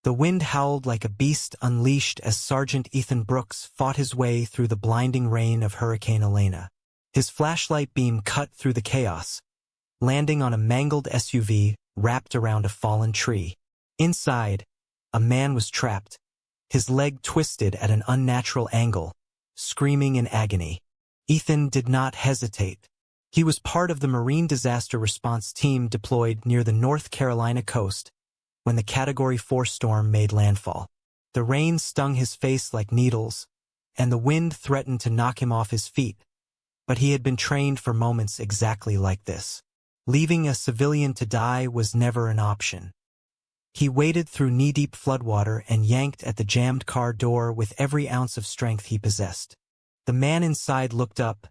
The wind howled like a beast unleashed as Sergeant Ethan Brooks fought his way through the blinding rain of Hurricane Elena. His flashlight beam cut through the chaos, landing on a mangled SUV wrapped around a fallen tree. Inside, a man was trapped, his leg twisted at an unnatural angle, screaming in agony. Ethan did not hesitate. He was part of the Marine Disaster Response Team deployed near the North Carolina coast when the Category 4 storm made landfall. The rain stung his face like needles, and the wind threatened to knock him off his feet, but he had been trained for moments exactly like this. Leaving a civilian to die was never an option. He waded through knee-deep floodwater and yanked at the jammed car door with every ounce of strength he possessed. The man inside looked up,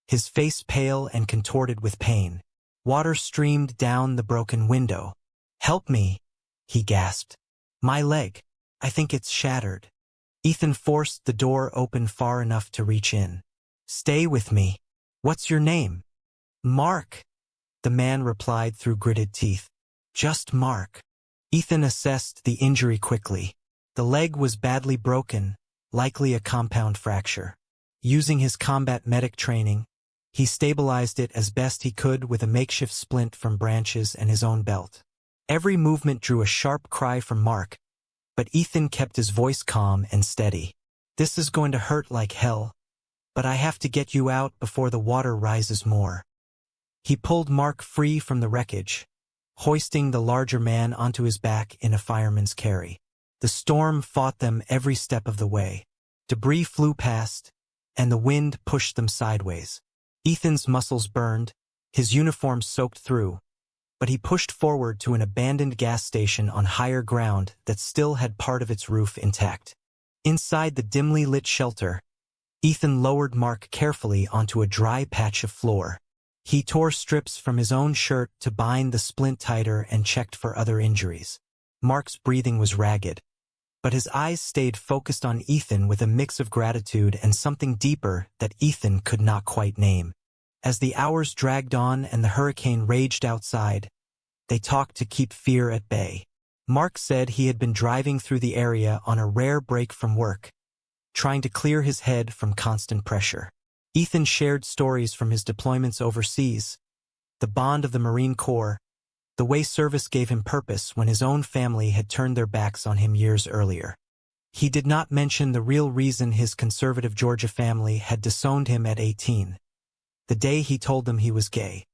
his face pale and contorted with pain. Water streamed down the broken window. "Help me," he gasped. "My leg. I think it's shattered." Ethan forced the door open far enough to reach in. "Stay with me. What's your name?" "Mark," the man replied through gritted teeth. "Just Mark." Ethan assessed the injury quickly. The leg was badly broken, likely a compound fracture. Using his combat medic training, he stabilized it as best he could with a makeshift splint from branches and his own belt. Every movement drew a sharp cry from Mark, but Ethan kept his voice calm and steady. "This is going to hurt like hell, but I have to get you out before the water rises more." He pulled Mark free from the wreckage, hoisting the larger man onto his back in a fireman's carry. The storm fought them every step of the way. Debris flew past, and the wind pushed them sideways. Ethan's muscles burned, his uniform soaked through, but he pushed forward to an abandoned gas station on higher ground that still had part of its roof intact. Inside the dimly lit shelter, Ethan lowered Mark carefully onto a dry patch of floor. He tore strips from his own shirt to bind the splint tighter and checked for other injuries. Mark's breathing was ragged, but his eyes stayed focused on Ethan with a mix of gratitude and something deeper that Ethan could not quite name. As the hours dragged on and the hurricane raged outside, they talked to keep fear at bay. Mark said he had been driving through the area on a rare break from work, trying to clear his head from constant pressure. Ethan shared stories from his deployments overseas, the bond of the Marine Corps, the way service gave him purpose when his own family had turned their backs on him years earlier. He did not mention the real reason his conservative Georgia family had disowned him at 18, the day he told them he was gay.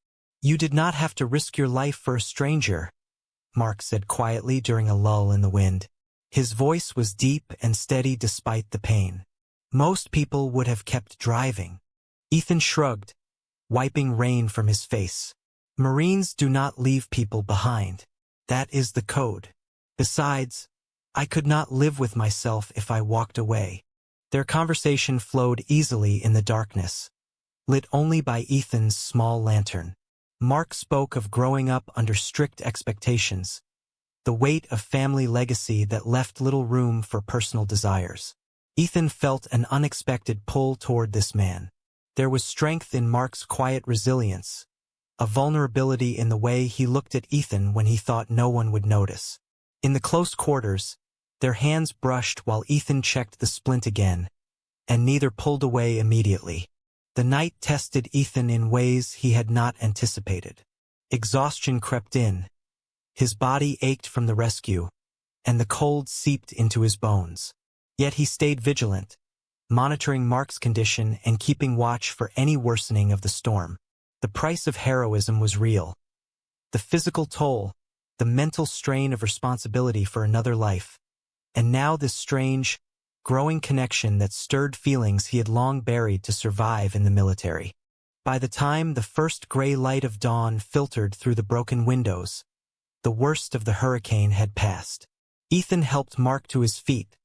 "You did not have to risk your life for a stranger," Mark said quietly during a lull in the wind. His voice was deep and steady despite the pain. "Most people would have kept driving." Ethan shrugged, wiping rain from his face. "Marines do not leave people behind. That is the code. Besides, I could not live with myself if I walked away." Their conversation flowed easily in the darkness, lit only by Ethan's small lantern. Mark spoke of growing up under strict expectations, the weight of family legacy that left little room for personal desires. Ethan felt an unexpected pull toward this man. There was strength in Mark's quiet resilience, a vulnerability in the way he looked at Ethan when he thought no one would notice. In the close quarters, their hands brushed while Ethan checked the splint again, and neither pulled away immediately. The night tested Ethan in ways he had not anticipated. Exhaustion crept in. His body ached from the rescue, and the cold seeped into his bones. Yet he stayed vigilant, monitoring Mark's condition and keeping watch for any worsening of the storm. The price of heroism was real. The physical toll, the mental strain of responsibility for another life, and now this strange, growing connection that stirred feelings he had long buried to survive in the military. By the time the first gray light of dawn filtered through the broken windows, the worst of the hurricane had passed. Ethan helped Mark to his feet,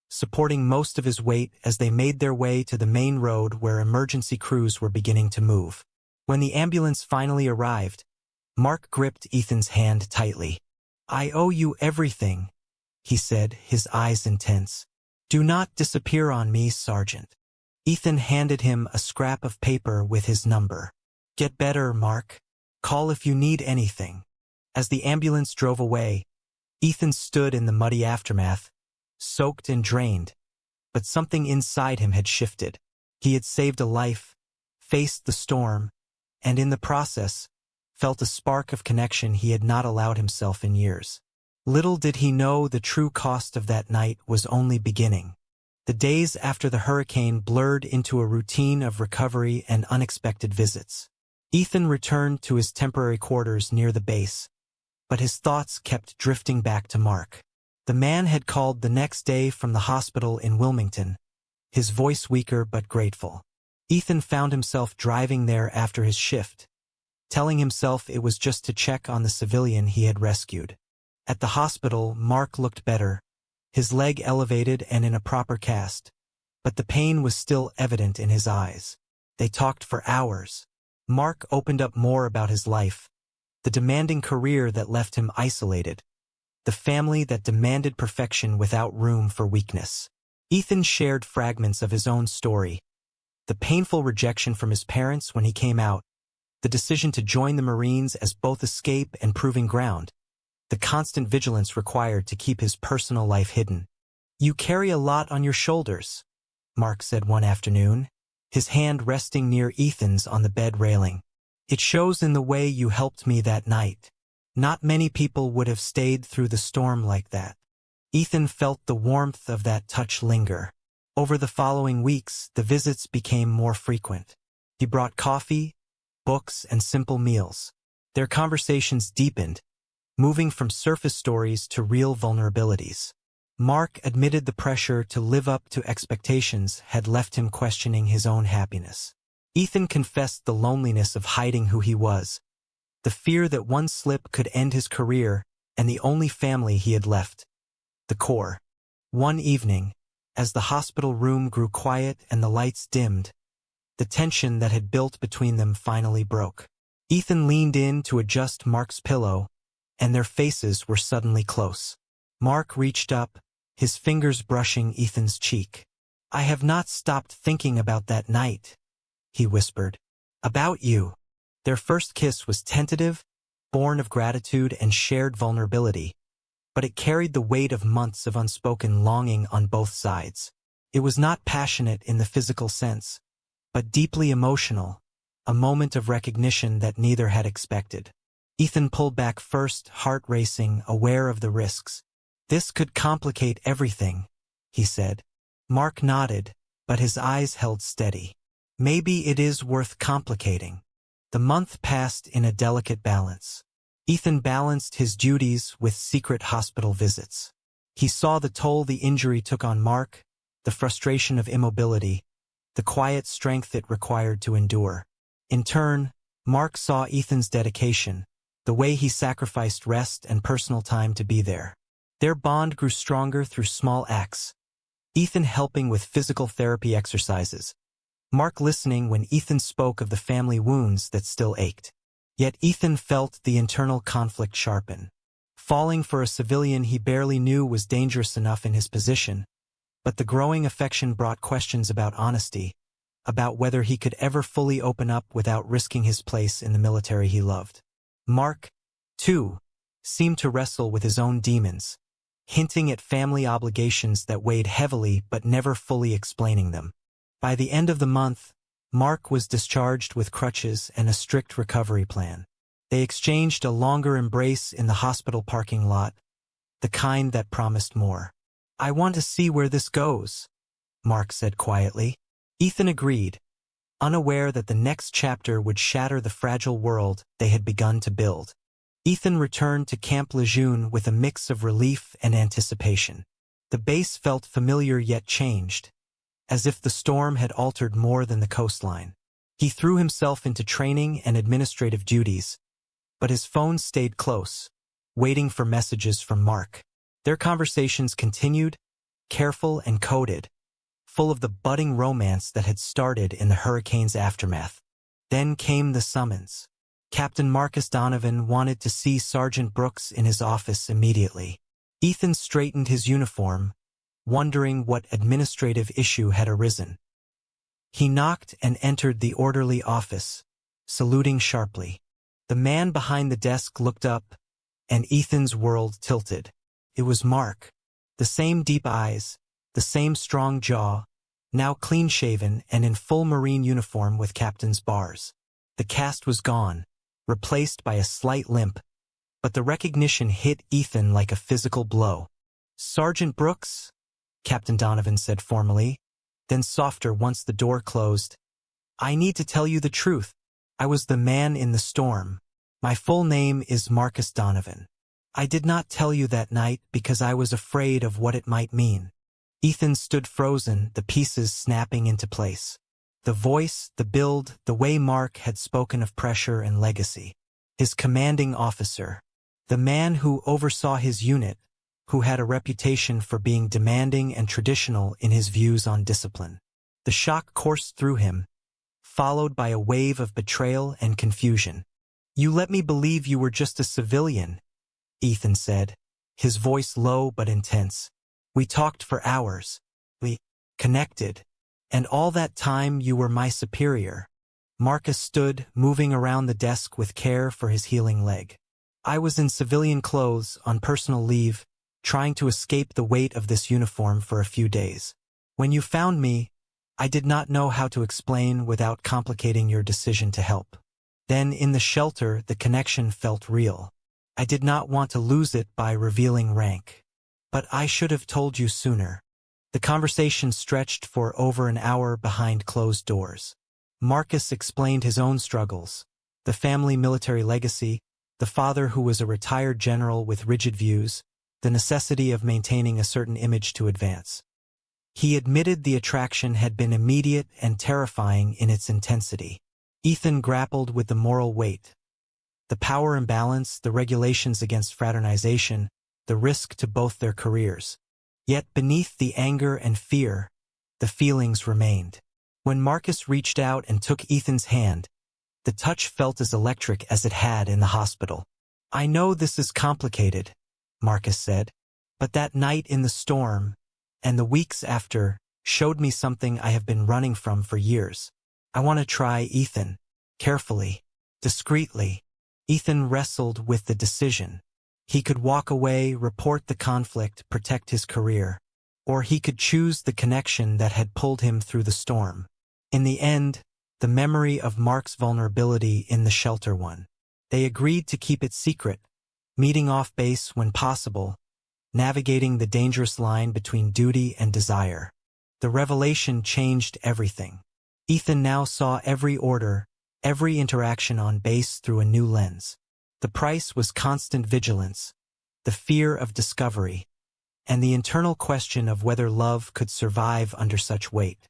supporting most of his weight as they made their way to the main road where emergency crews were beginning to move. When the ambulance finally arrived, Mark gripped Ethan's hand tightly. "I owe you everything," he said, his eyes intense. "Do not disappear on me, Sergeant." Ethan handed him a scrap of paper with his number. "Get better, Mark. Call if you need anything." As the ambulance drove away, Ethan stood in the muddy aftermath, soaked and drained, but something inside him had shifted. He had saved a life, faced the storm, and in the process, felt a spark of connection he had not allowed himself in years. Little did he know the true cost of that night was only beginning. The days after the hurricane blurred into a routine of recovery and unexpected visits. Ethan returned to his temporary quarters near the base, but his thoughts kept drifting back to Mark. The man had called the next day from the hospital in Wilmington, his voice weaker but grateful. Ethan found himself driving there after his shift, telling himself it was just to check on the civilian he had rescued. At the hospital, Mark looked better, his leg elevated and in a proper cast, but the pain was still evident in his eyes. They talked for hours. Mark opened up more about his life, the demanding career that left him isolated, the family that demanded perfection without room for weakness. Ethan shared fragments of his own story, the painful rejection from his parents when he came out, the decision to join the Marines as both escape and proving ground, the constant vigilance required to keep his personal life hidden. "You carry a lot on your shoulders," Mark said one afternoon, his hand resting near Ethan's on the bed railing. "It shows in the way you helped me that night. Not many people would have stayed through the storm like that." Ethan felt the warmth of that touch linger. Over the following weeks, the visits became more frequent. He brought coffee, books, and simple meals. Their conversations deepened, moving from surface stories to real vulnerabilities. Mark admitted the pressure to live up to expectations had left him questioning his own happiness. Ethan confessed the loneliness of hiding who he was, the fear that one slip could end his career and the only family he had left, the core. One evening, as the hospital room grew quiet and the lights dimmed, the tension that had built between them finally broke. Ethan leaned in to adjust Mark's pillow, and their faces were suddenly close. Mark reached up, his fingers brushing Ethan's cheek. "I have not stopped thinking about that night," he whispered. "About you." Their first kiss was tentative, born of gratitude and shared vulnerability, but it carried the weight of months of unspoken longing on both sides. It was not passionate in the physical sense, but deeply emotional, a moment of recognition that neither had expected. Ethan pulled back first, heart racing, aware of the risks. "This could complicate everything," he said. Mark nodded, but his eyes held steady. "Maybe it is worth complicating." The month passed in a delicate balance. Ethan balanced his duties with secret hospital visits. He saw the toll the injury took on Mark, the frustration of immobility, the quiet strength it required to endure. In turn, Mark saw Ethan's dedication, the way he sacrificed rest and personal time to be there. Their bond grew stronger through small acts, Ethan helping with physical therapy exercises, Mark listening when Ethan spoke of the family wounds that still ached. Yet Ethan felt the internal conflict sharpen. Falling for a civilian he barely knew was dangerous enough in his position, but the growing affection brought questions about honesty, about whether he could ever fully open up without risking his place in the military he loved. Mark, too, seemed to wrestle with his own demons, hinting at family obligations that weighed heavily but never fully explaining them. By the end of the month, Mark was discharged with crutches and a strict recovery plan. They exchanged a longer embrace in the hospital parking lot, the kind that promised more. "I want to see where this goes," Mark said quietly. Ethan agreed, unaware that the next chapter would shatter the fragile world they had begun to build. Ethan returned to Camp Lejeune with a mix of relief and anticipation. The base felt familiar yet changed, as if the storm had altered more than the coastline. He threw himself into training and administrative duties, but his phone stayed close, waiting for messages from Mark. Their conversations continued, careful and coded, full of the budding romance that had started in the hurricane's aftermath. Then came the summons. Captain Marcus Donovan wanted to see Sergeant Brooks in his office immediately. Ethan straightened his uniform, wondering what administrative issue had arisen. He knocked and entered the orderly office, saluting sharply. The man behind the desk looked up, and Ethan's world tilted. It was Mark. The same deep eyes, the same strong jaw, now clean-shaven and in full Marine uniform with captain's bars. The cast was gone, replaced by a slight limp, but the recognition hit Ethan like a physical blow. "Sergeant Brooks?" Captain Donovan said formally, then softer once the door closed. "I need to tell you the truth. I was the man in the storm. My full name is Marcus Donovan. I did not tell you that night because I was afraid of what it might mean." Ethan stood frozen, the pieces snapping into place. The voice, the build, the way Mark had spoken of pressure and legacy. His commanding officer. The man who oversaw his unit, who had a reputation for being demanding and traditional in his views on discipline. The shock coursed through him, followed by a wave of betrayal and confusion. "You let me believe you were just a civilian," Ethan said, his voice low but intense. "We talked for hours. We connected. And all that time you were my superior." Marcus stood, moving around the desk with care for his healing leg. "I was in civilian clothes, on personal leave, trying to escape the weight of this uniform for a few days. When you found me, I did not know how to explain without complicating your decision to help. Then in the shelter, the connection felt real. I did not want to lose it by revealing rank. But I should have told you sooner." The conversation stretched for over an hour behind closed doors. Marcus explained his own struggles, the family military legacy, the father who was a retired general with rigid views, the necessity of maintaining a certain image to advance. He admitted the attraction had been immediate and terrifying in its intensity. Ethan grappled with the moral weight. The power imbalance, the regulations against fraternization, the risk to both their careers. Yet beneath the anger and fear, the feelings remained. When Marcus reached out and took Ethan's hand, the touch felt as electric as it had in the hospital. "I know this is complicated," Marcus said, "but that night in the storm, and the weeks after, showed me something I have been running from for years. I want to try." Ethan, carefully, discreetly. Ethan wrestled with the decision. He could walk away, report the conflict, protect his career. Or he could choose the connection that had pulled him through the storm. In the end, the memory of Mark's vulnerability in the shelter won. They agreed to keep it secret, meeting off base when possible, navigating the dangerous line between duty and desire. The revelation changed everything. Ethan now saw every order, every interaction on base through a new lens. The price was constant vigilance, the fear of discovery, and the internal question of whether love could survive under such weight.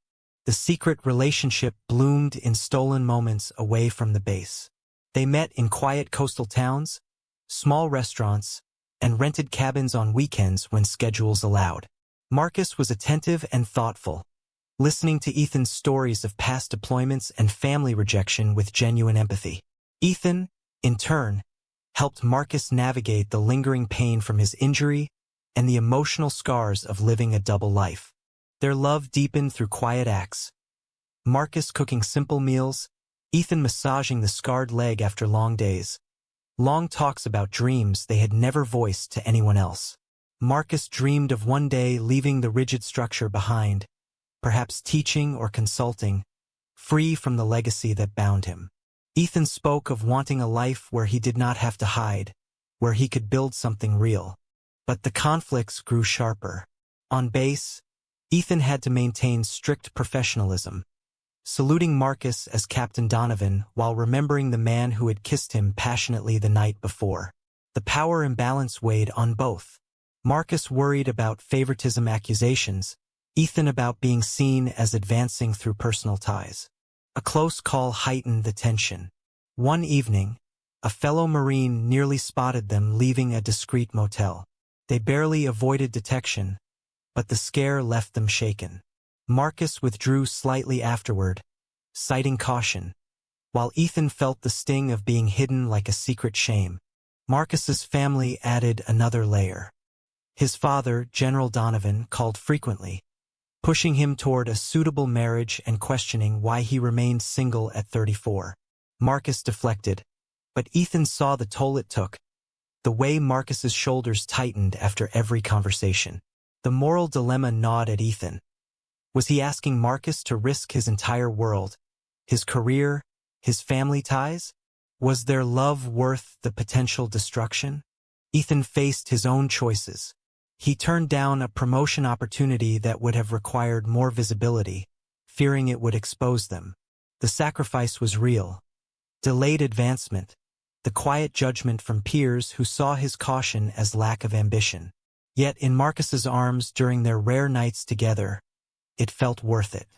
The secret relationship bloomed in stolen moments away from the base. They met in quiet coastal towns, small restaurants, and rented cabins on weekends when schedules allowed. Marcus was attentive and thoughtful, listening to Ethan's stories of past deployments and family rejection with genuine empathy. Ethan, in turn, helped Marcus navigate the lingering pain from his injury and the emotional scars of living a double life. Their love deepened through quiet acts. Marcus cooking simple meals, Ethan massaging the scarred leg after long days. Long talks about dreams they had never voiced to anyone else. Marcus dreamed of one day leaving the rigid structure behind, perhaps teaching or consulting, free from the legacy that bound him. Ethan spoke of wanting a life where he did not have to hide, where he could build something real. But the conflicts grew sharper. On base, Ethan had to maintain strict professionalism, saluting Marcus as Captain Donovan while remembering the man who had kissed him passionately the night before. The power imbalance weighed on both. Marcus worried about favoritism accusations, Ethan about being seen as advancing through personal ties. A close call heightened the tension. One evening, a fellow Marine nearly spotted them leaving a discreet motel. They barely avoided detection, but the scare left them shaken. Marcus withdrew slightly afterward, citing caution, while Ethan felt the sting of being hidden like a secret shame. Marcus's family added another layer. His father, General Donovan, called frequently, pushing him toward a suitable marriage and questioning why he remained single at 34. Marcus deflected, but Ethan saw the toll it took. the way Marcus's shoulders tightened after every conversation. The moral dilemma gnawed at Ethan. Was he asking Marcus to risk his entire world, his career, his family ties? Was their love worth the potential destruction? Ethan faced his own choices. He turned down a promotion opportunity that would have required more visibility, fearing it would expose them. The sacrifice was real. Delayed advancement, the quiet judgment from peers who saw his caution as lack of ambition. Yet in Marcus's arms during their rare nights together, it felt worth it.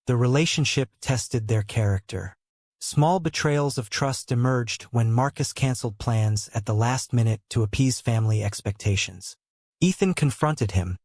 The relationship tested their character. Small betrayals of trust emerged when Marcus canceled plans at the last minute to appease family expectations. Ethan confronted him,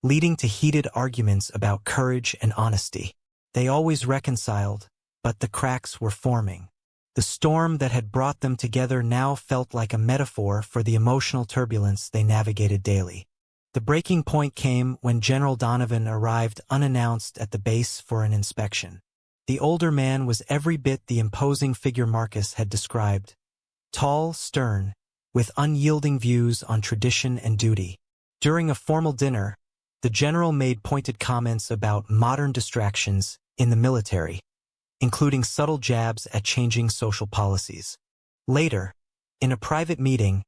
leading to heated arguments about courage and honesty. They always reconciled, but the cracks were forming. The storm that had brought them together now felt like a metaphor for the emotional turbulence they navigated daily. The breaking point came when General Donovan arrived unannounced at the base for an inspection. The older man was every bit the imposing figure Marcus had described. Tall, stern, with unyielding views on tradition and duty. During a formal dinner, the general made pointed comments about modern distractions in the military, including subtle jabs at changing social policies. Later, in a private meeting,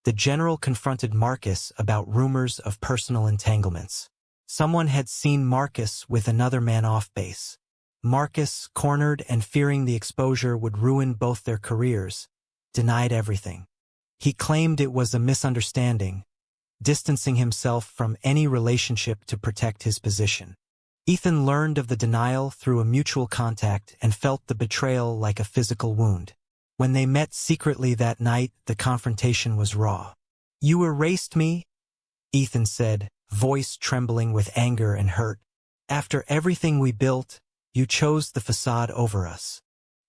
the general confronted Marcus about rumors of personal entanglements. Someone had seen Marcus with another man off base. Marcus, cornered and fearing the exposure would ruin both their careers, denied everything. He claimed it was a misunderstanding, distancing himself from any relationship to protect his position. Ethan learned of the denial through a mutual contact and felt the betrayal like a physical wound. When they met secretly that night, the confrontation was raw. "You erased me," Ethan said, voice trembling with anger and hurt. "After everything we built, you chose the facade over us."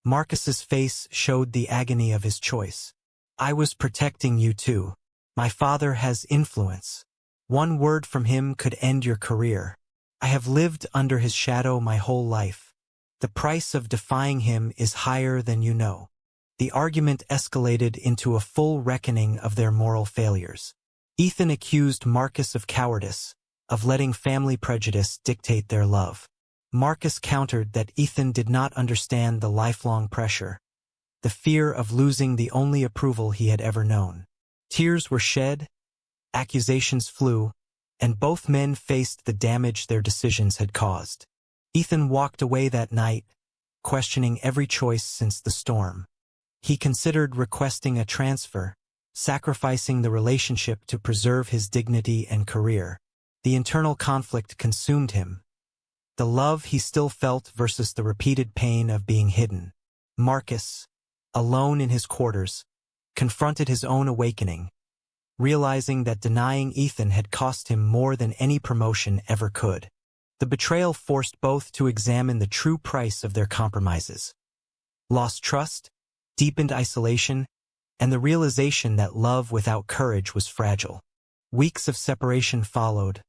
Marcus's face showed the agony of his choice. "I was protecting you too. My father has influence. One word from him could end your career. I have lived under his shadow my whole life. The price of defying him is higher than you know." The argument escalated into a full reckoning of their moral failures. Ethan accused Marcus of cowardice, of letting family prejudice dictate their love. Marcus countered that Ethan did not understand the lifelong pressure, the fear of losing the only approval he had ever known. Tears were shed, accusations flew, and both men faced the damage their decisions had caused. Ethan walked away that night, questioning every choice since the storm. He considered requesting a transfer, sacrificing the relationship to preserve his dignity and career. The internal conflict consumed him, the love he still felt versus the repeated pain of being hidden. Marcus, alone in his quarters, confronted his own awakening, realizing that denying Ethan had cost him more than any promotion ever could. The betrayal forced both to examine the true price of their compromises. Lost trust, deepened isolation, and the realization that love without courage was fragile. Weeks of separation followed,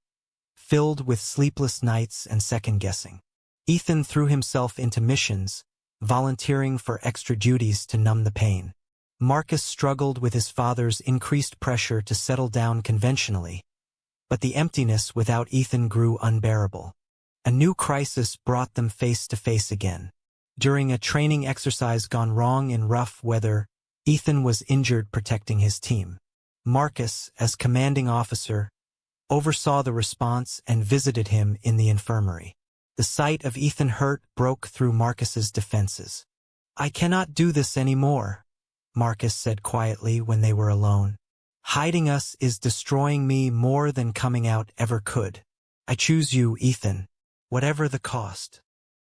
filled with sleepless nights and second-guessing. Ethan threw himself into missions, volunteering for extra duties to numb the pain. Marcus struggled with his father's increased pressure to settle down conventionally, but the emptiness without Ethan grew unbearable. A new crisis brought them face to face again. During a training exercise gone wrong in rough weather, Ethan was injured protecting his team. Marcus, as commanding officer, oversaw the response and visited him in the infirmary. The sight of Ethan hurt broke through Marcus's defenses. "I cannot do this anymore," Marcus said quietly when they were alone. "Hiding us is destroying me more than coming out ever could. I choose you, Ethan, whatever the cost."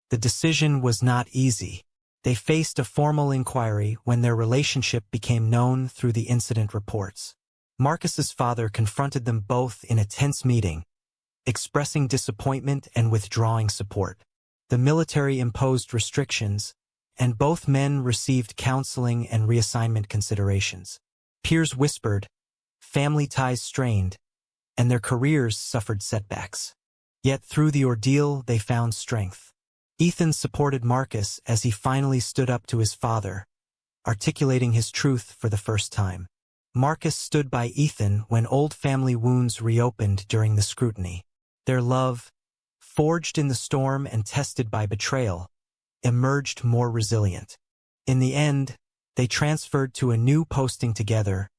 The decision was not easy. They faced a formal inquiry when their relationship became known through the incident reports. Marcus's father confronted them both in a tense meeting, expressing disappointment and withdrawing support. The military imposed restrictions, and both men received counseling and reassignment considerations. Peers whispered, family ties strained, and their careers suffered setbacks. Yet through the ordeal they found strength. Ethan supported Marcus as he finally stood up to his father, articulating his truth for the first time. Marcus stood by Ethan when old family wounds reopened during the scrutiny. Their love, forged in the storm and tested by betrayal, emerged more resilient. In the end, they transferred to a new posting together,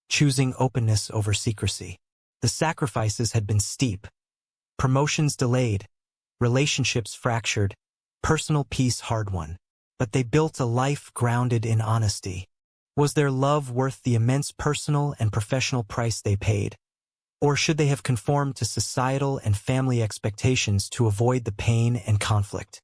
choosing openness over secrecy. The sacrifices had been steep. Promotions delayed, relationships fractured, personal peace hard-won. But they built a life grounded in honesty. Was their love worth the immense personal and professional price they paid? Or should they have conformed to societal and family expectations to avoid the pain and conflict?